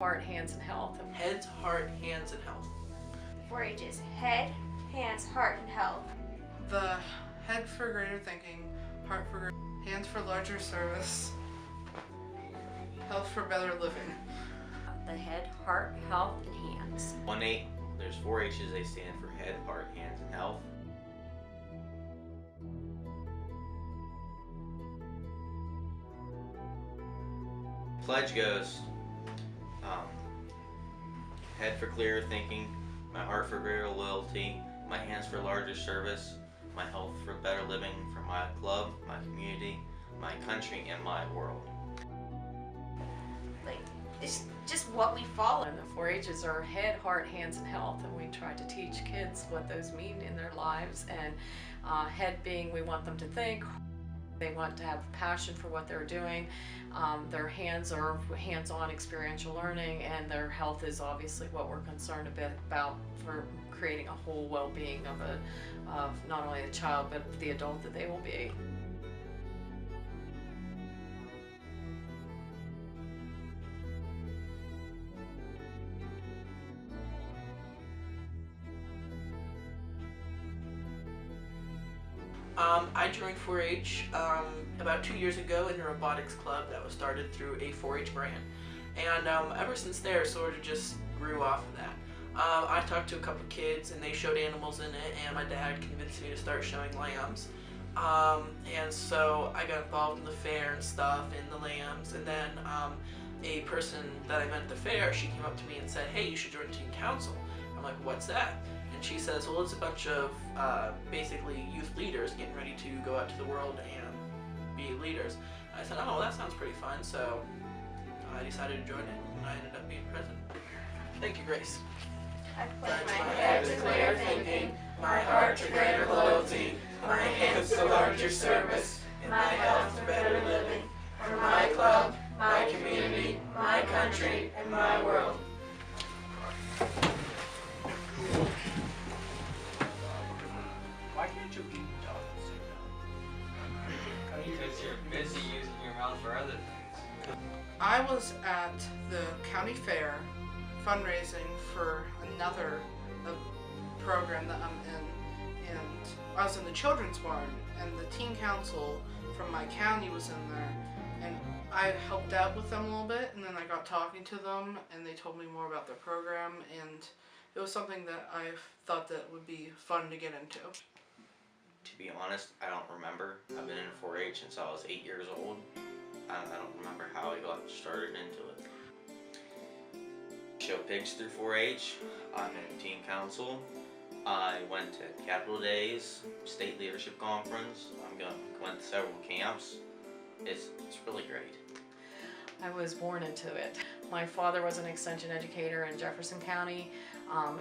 Heart, hands, and health. Heads, heart, hands, and health. 4-H is head, hands, heart, and health. The head for greater thinking, heart for greater, hands for larger service, health for better living. The head, heart, health, and hands. 1-8, there's 4 H's, they stand for head, heart, hands, and health. Pledge goes, head for clearer thinking, my heart for greater loyalty, my hands for larger service, my health for better living for my club, my community, my country, and my world. Like, it's just what we follow. And the 4-H's are head, heart, hands, and health, and we try to teach kids what those mean in their lives. And head being, we want them to think. They want to have passion for what they're doing. Their hands are hands-on experiential learning, and their health is obviously what we're concerned a bit about for creating a whole well-being of not only the child but the adult that they will be. I joined 4-H about 2 years ago in a robotics club that was started through a 4-H brand, and ever since there sort of just grew off of that. I talked to a couple kids and they showed animals in it, and my dad convinced me to start showing lambs, and so I got involved in the fair and stuff and the lambs, and then a person that I met at the fair, she came up to me and said, "Hey, you should join teen council." I'm like, "What's that?" And she says, "Well, it's a bunch of basically youth leaders getting ready to go out to the world and be leaders." I said, "Oh, well, that sounds pretty fun." So I decided to join it, and I ended up being president. Thank you, Grace. I pledge My my head head to clear thinking, my heart to greater loyalty, my hands to larger service, and my health to better living, for my club, my community, my country, and my world. Why can't you eat dog at the same time? Because you're busy using your mouth for other things. I was at the county fair fundraising for another program that I'm in, and I was in the children's barn, and the teen council from my county was in there, and I helped out with them a little bit, and then I got talking to them and they told me more about their program, and it was something that I thought that would be fun to get into. To be honest, I don't remember. I've been in 4-H since I was 8 years old. I don't remember how I got started into it. Show pigs through 4-H. I'm in teen council. I went to Capitol Days, state leadership conference. Went to several camps. It's really great. I was born into it. My father was an extension educator in Jefferson County.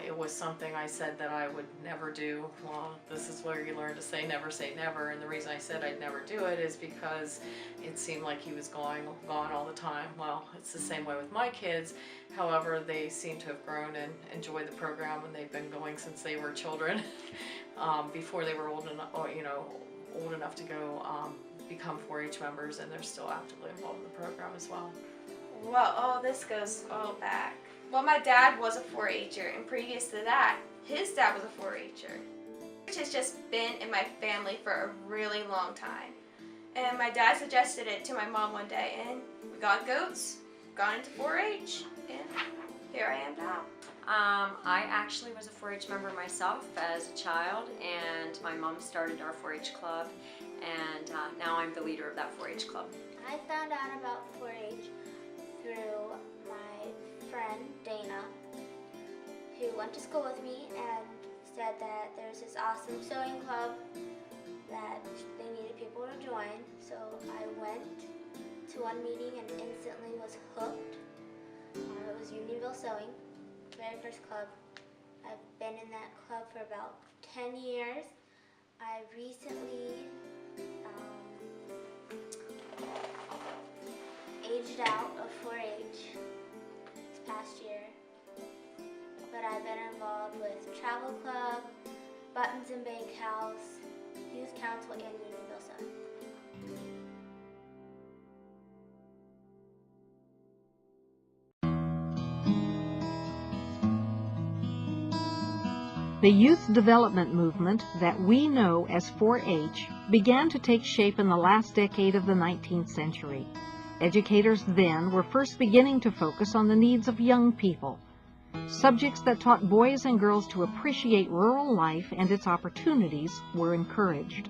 It was something I said that I would never do. Well, this is where you learn to say never, and the reason I said I'd never do it is because it seemed like he was gone all the time. Well, it's the same way with my kids. However, they seem to have grown and enjoyed the program, and they've been going since they were children, before they were old enough to go become 4-H members, and they're still actively involved in the program as well. Well, this goes all back. Well, my dad was a 4-H'er, and previous to that, his dad was a 4-H'er. Which has just been in my family for a really long time. And my dad suggested it to my mom one day, and we got goats, got into 4-H, and here I am now. I actually was a 4-H member myself as a child, and my mom started our 4-H club, and now I'm the leader of that 4-H club. I found out about 4-H through my friend Dana, who went to school with me and said that there's this awesome sewing club that they needed people to join. So I went to one meeting and instantly was hooked. It was Unionville Sewing, very first club. I've been in that club for about 10 years. I recently aged out of 4-H this past year, but I've been involved with Travel Club, Buttons and Bank House, Youth Council, and Unionville Sewing. The youth development movement that we know as 4-H began to take shape in the last decade of the 19th century. Educators then were first beginning to focus on the needs of young people. Subjects that taught boys and girls to appreciate rural life and its opportunities were encouraged.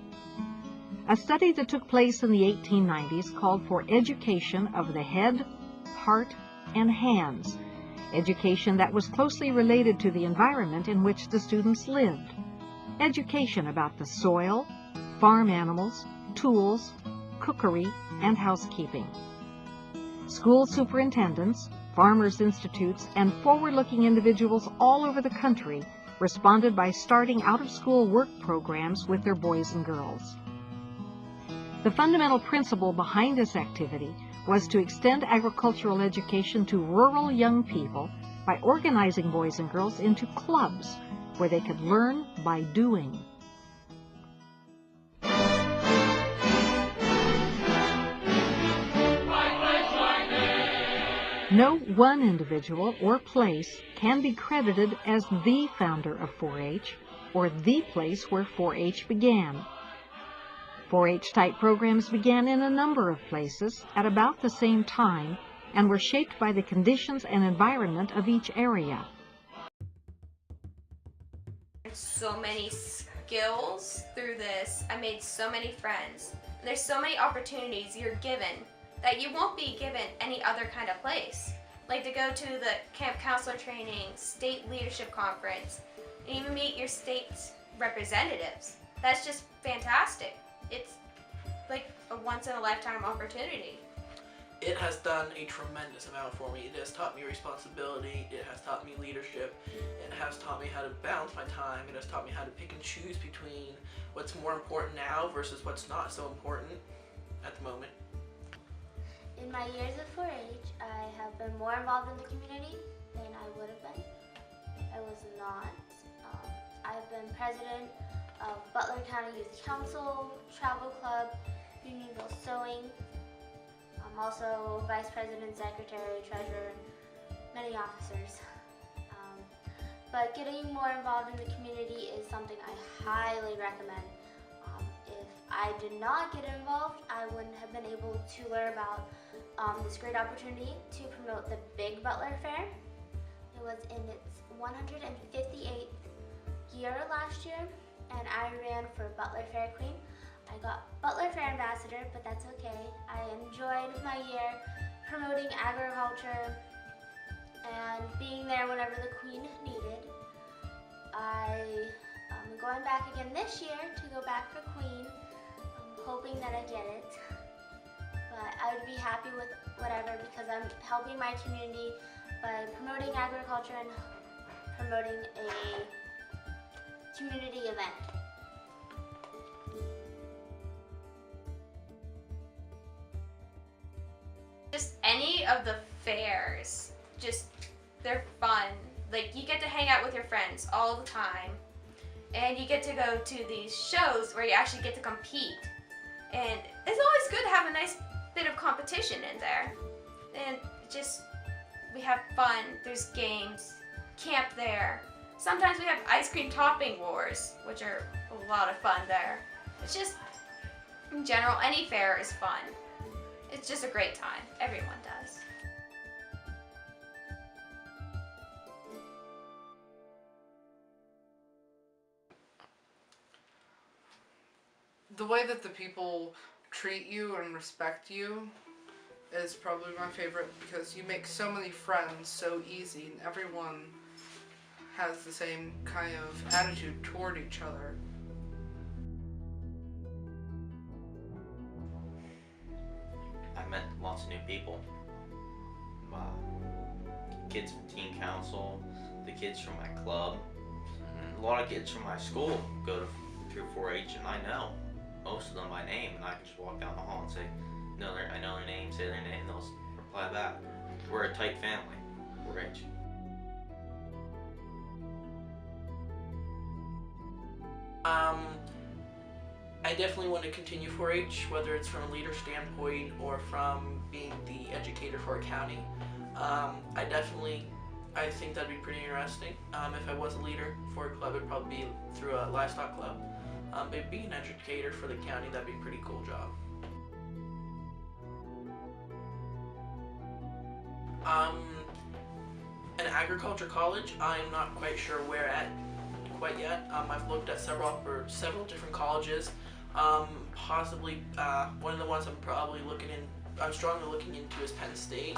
A study that took place in the 1890s called for education of the head, heart, and hands, education that was closely related to the environment in which the students lived, education about the soil, farm animals, tools, cookery, and housekeeping. School superintendents, farmers' institutes, and forward-looking individuals all over the country responded by starting out-of-school work programs with their boys and girls. The fundamental principle behind this activity was to extend agricultural education to rural young people by organizing boys and girls into clubs where they could learn by doing. No one individual or place can be credited as the founder of 4-H or the place where 4-H began. 4-H type programs began in a number of places at about the same time and were shaped by the conditions and environment of each area. So many skills through this. I made so many friends. And there's so many opportunities you're given that you won't be given any other kind of place. Like to go to the camp counselor training, state leadership conference, and even meet your state's representatives. That's just fantastic. It's like a once-in-a-lifetime opportunity. It has done a tremendous amount for me. It has taught me responsibility, it has taught me leadership, it has taught me how to balance my time, it has taught me how to pick and choose between what's more important now versus what's not so important at the moment. In my years of 4-H, I have been more involved in the community than I would have been. I was not. I've been president of Butler County Youth Council, Travel Club, Unionville Sewing. I'm also vice president, secretary, treasurer, and many officers. But getting more involved in the community is something I highly recommend. If I did not get involved, I wouldn't have been able to learn about this great opportunity to promote the Big Butler Fair. It was in its 158th year last year, and I ran for Butler Fair Queen. I got Butler Fair Ambassador, but that's okay. I enjoyed my year promoting agriculture and being there whenever the Queen needed. I am going back again this year to go back for Queen. I'm hoping that I get it. But I would be happy with whatever because I'm helping my community by promoting agriculture and promoting a community event. Just any of the fairs, they're fun. Like you get to hang out with your friends all the time and you get to go to these shows where you actually get to compete. And it's always good to have a nice bit of competition in there. And we have fun, there's games, camp there. Sometimes we have ice cream topping wars, which are a lot of fun there. It's just, in general, any fair is fun. It's just a great time. Everyone does. The way that the people treat you and respect you is probably my favorite because you make so many friends so easy and everyone has the same kind of attitude toward each other. I met lots of new people. Kids from teen council, the kids from my club, and a lot of kids from my school go through 4-H, and I know most of them by name, and I can just walk down the hall and say, "No, I know their name," say their name, and they'll reply back. We're a tight family, 4-H. I definitely want to continue 4-H, whether it's from a leader standpoint or from being the educator for a county. I definitely I think that'd be pretty interesting. If I was a leader for a club, it'd probably be through a livestock club. But being an educator for the county, that'd be a pretty cool job. An agriculture college, I'm not quite sure where at quite yet. I've looked at several different colleges. Possibly one of the ones I'm strongly looking into is Penn State.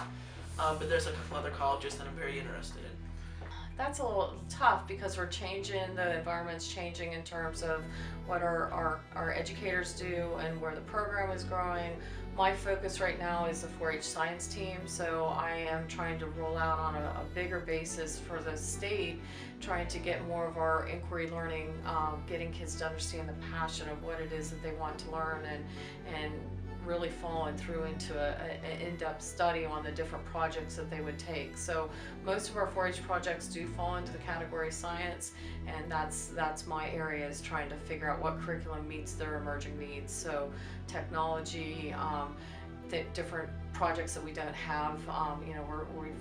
But there's a couple other colleges that I'm very interested in. That's a little tough because we're changing, the environment's changing in terms of what our educators do and where the program is growing. My focus right now is the 4-H science team, so I am trying to roll out on a bigger basis for the state, trying to get more of our inquiry learning, getting kids to understand the passion of what it is that they want to learn, and really falling through into an in-depth study on the different projects that they would take. So most of our 4-H projects do fall into the category science, and that's my area, is trying to figure out what curriculum meets their emerging needs. So technology, the different projects that we don't have, we've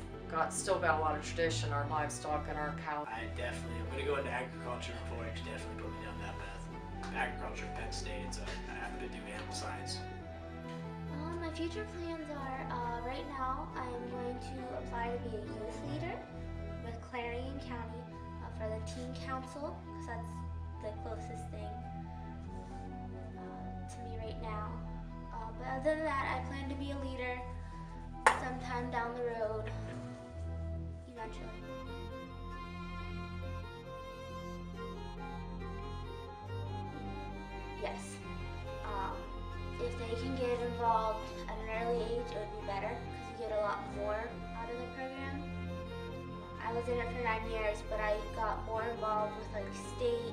still got a lot of tradition, our livestock and our cows. I'm going to go into agriculture and 4-H, definitely put me down that path. Agriculture, Penn State, I happen to do animal science. My future plans are, right now I'm going to apply to be a youth leader with Clarion County for the teen council, because that's the closest thing to me right now. But other than that, I plan to be a leader sometime down the road, eventually. Yes. If they can get involved at an early age, it would be better, because you get a lot more out of the program. I was in it for 9 years, but I got more involved with like state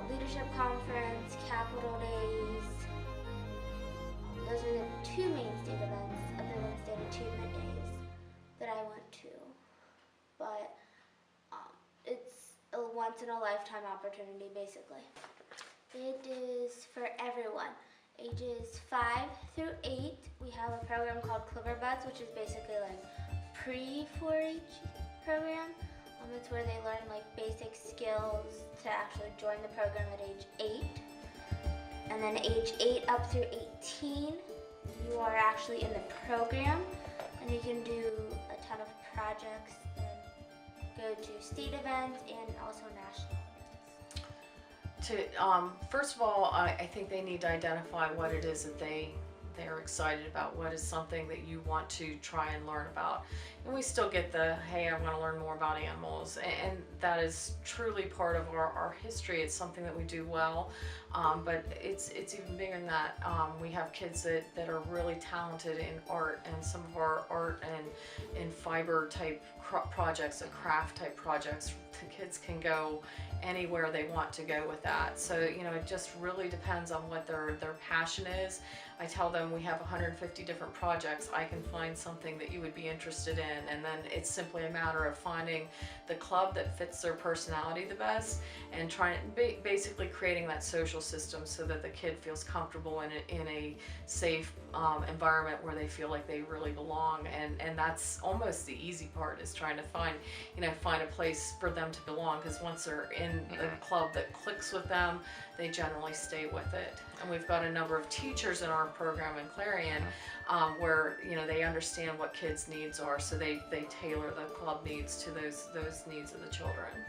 leadership conference, Capitol Days. Those are the two main state events, other than state achievement days, that I went to. But it's a once-in-a-lifetime opportunity, basically. It is for everyone. Ages 5 through 8, we have a program called Clover Buds, which is basically like pre-4-H program. It's where they learn like basic skills to actually join the program at age 8. And then age 8 up through 18, you are actually in the program, and you can do a ton of projects and go to state events and also national. First of all, I think they need to identify what it is that they are excited about, what is something that you want to try and learn about. And we still get the, hey, I want to learn more about animals, and that is truly part of our history. It's something that we do well, but it's even bigger than that. We have kids that are really talented in art, and some of our art and in fiber type projects and craft type projects, the kids can go anywhere they want to go with that. So, it just really depends on what their passion is. I tell them we have 150 different projects. I can find something that you would be interested in, and then it's simply a matter of finding the club that fits their personality the best, and basically creating that social system so that the kid feels comfortable in a safe environment where they feel like they really belong. And that's almost the easy part, is trying to find a place for them to belong, because once they're in the club that clicks with them, they generally stay with it. And we've got a number of teachers in our program in Clarion where they understand what kids' needs are, so they tailor the club needs to those needs of the children.